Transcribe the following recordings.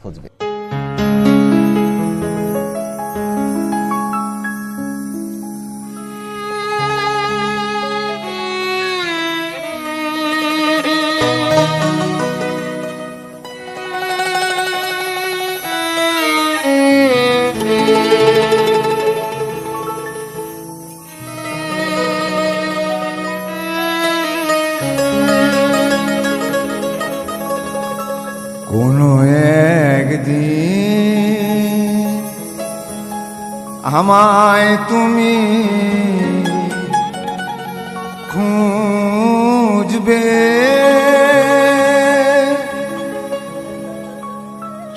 খুঁজবে। কোনো একদিন আমায় তুমি খুঁজবে,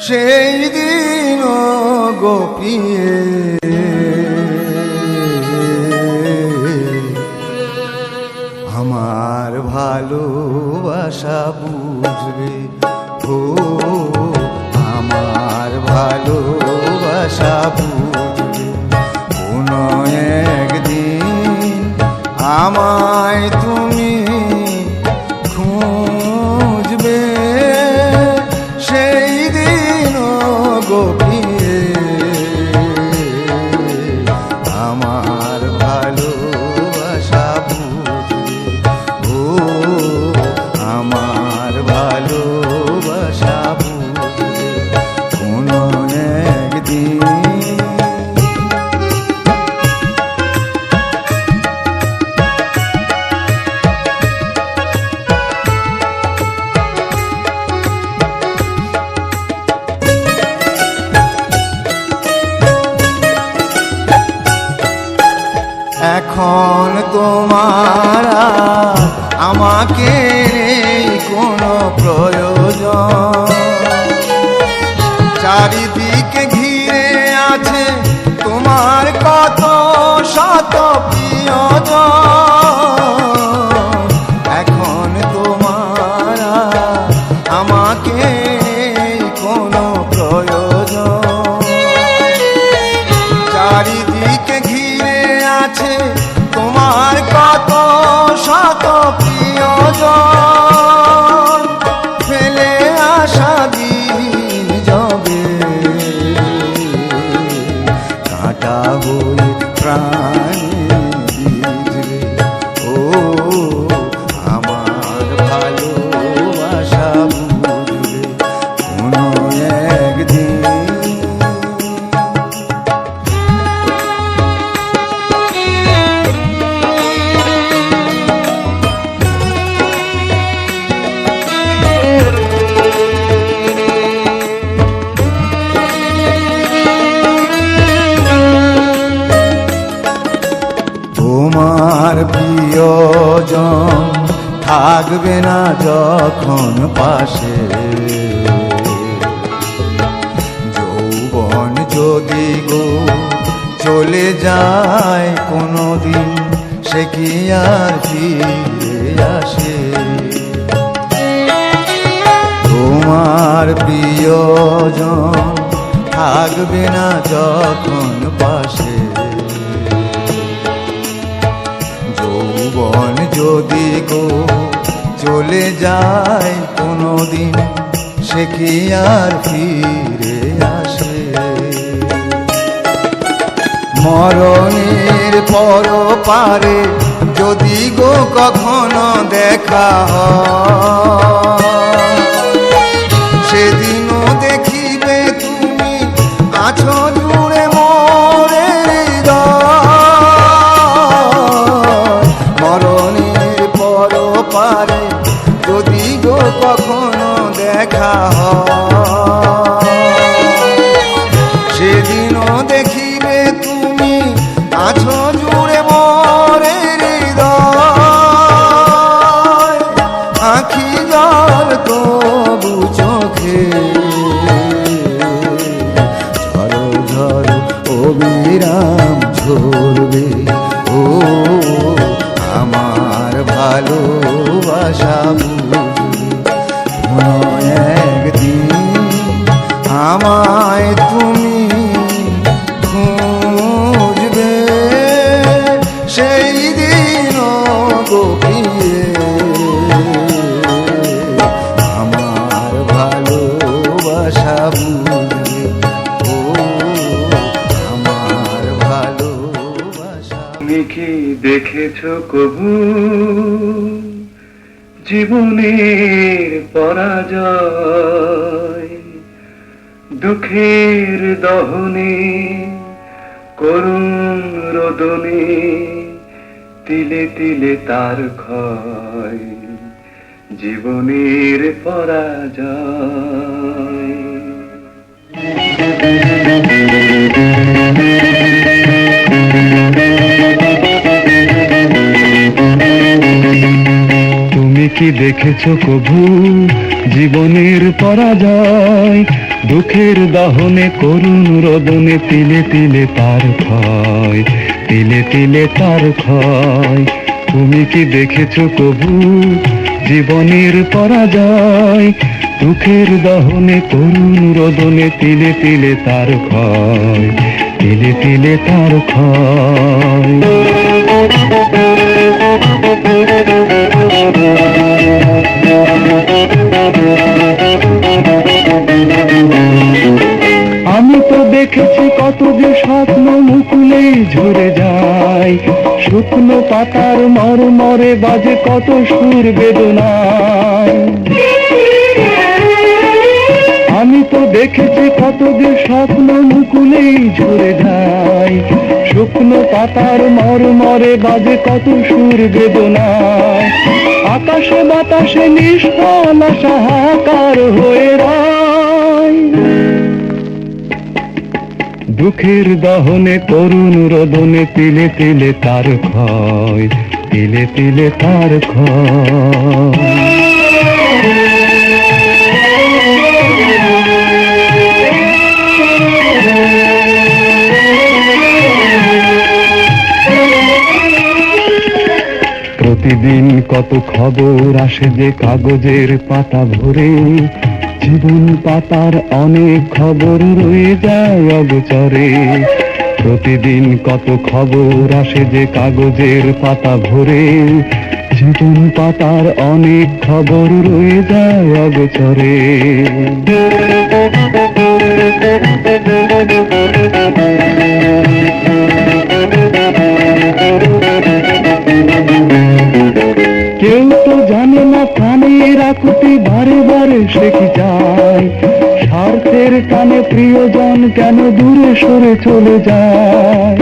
সেই দিন গোপিয়ে আমার ভালোবাসা বুঝবে। ও আমার ভালোবাসা বুঝবে। কোনো একদিন আমায় তুমি খুঁজবে, সেই দিন গোপিয়ে আমার ভালোবাসা বুঝবে। ও আমার ভালোবাসা বুঝবে কোনো একদিন। এখন তোমার আমাকে নেই কোনো প্রয়োজন, চারিদিকে ঘিরে আছে তোমার কত শত প্রিয়জন। এখন তোমার আমাকে নেই কোনো প্রয়োজন, চারিদিকে ঘিরে আছে তোমার কত শত প্রিয়জন। ফেলে আসা দিন যাবে, কাঁটা হয়ে প্রাণে বিঁধবে। ও আমার ভালোবাসা বুঝবে কোনো একদিন। তোমার প্রিয়জন থাকবে না যখন পাশে, যৌবন যদি গো চলে যায় কোনো দিন, সে কি আর ফিরে আসে? তোমার প্রিয়জন থাকবে না যখন পাশে, যৌবন যদি গো চলে যায় কোনো দিন, সে কি আর ফিরে আসে? মরণের পর পারে যদি গো কখনো দেখা হয়, সেদিনও দেখিবে তুমি আছো জুড়ে মোরে হৃদয়। মরণের পর পারে যদি গো কখনো দেখা হয়, সেদিনও দেখিবে তুমি আছো জুড়ে মোরে হৃদয়। আঁখি জল তবু চোখে ঝরো ঝরো অবিরাম ঝরবে। ও আমার ভালোবাসা বুঝবে কোনো একদিন আমায় তুমি খুঁজবে, সেই দিন গোপিয়ে আমার ভালোবাসা। বুঝবে ও আমার ভালোবাসা। তুমি কি দেখেছো কবু জীবনের পরাজয়, দুঃখের দহনে করুণ রোদনে তিলে তিলে তার ক্ষয়, জীবনের পরাজয়। তুমি কি দেখেছো কবু জীবনের পরাজয়, দুঃখের দহনে করুণ রোদনে তিলে তিলে তার ক্ষয়, তিলে তিলে তার ক্ষয়। তুমি কি দেখেছো কবু জীবনের পরাজয়, দুঃখের দহনে করুণ রোদনে তিলে তিলে তার ক্ষয়, তিলে তিলে তার ক্ষয়। আমি তো দেখেছি কত যে স্বপ্ন মুকুলে ঝরে যায়, শুকনো পাতার মরমরে বাজে কত সুর বেদনায়। আমি তো দেখেছি কত যে স্বপ্ন মুকুলে ঝরে যায়, শুকনো পাতার মরমরে বাজে কত সুর বেদনায়। আকাশে বাতাসে নিষ্ফল আশা হাহাকার হয়ে রয়, দুঃখের দহনে করুণ রোদনে তিলে তিলে তার ক্ষয়, তিলে তিলে তার ক্ষয়। প্রতিদিন কত খবর আসে যে কাগজের পাতা ভরে, জীবন পাতার অনেক খবর রয়ে যায় অগোচরে। প্রতিদিন কত খবর আসে যে কাগজের পাতা ভরে, জীবন পাতার অনেক খবর রয়ে যায় অগোচরে। কেউ তো জানে না প্রাণের আকুতি বারে বারে সে কি যায়, স্বার্থের টানে প্রিয়জন কেন দূরে সরে চলে যায়।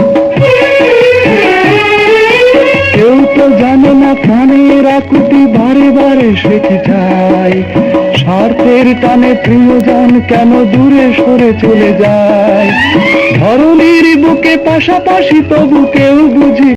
কেউ তো জানে না প্রাণের আকুতি বারে বারে সে কি যায়, স্বার্থের টানে প্রিয়জন কেন দূরে সরে চলে যায়। ধরনীর বুকে পাশাপাশি তবু কেউ বুঝি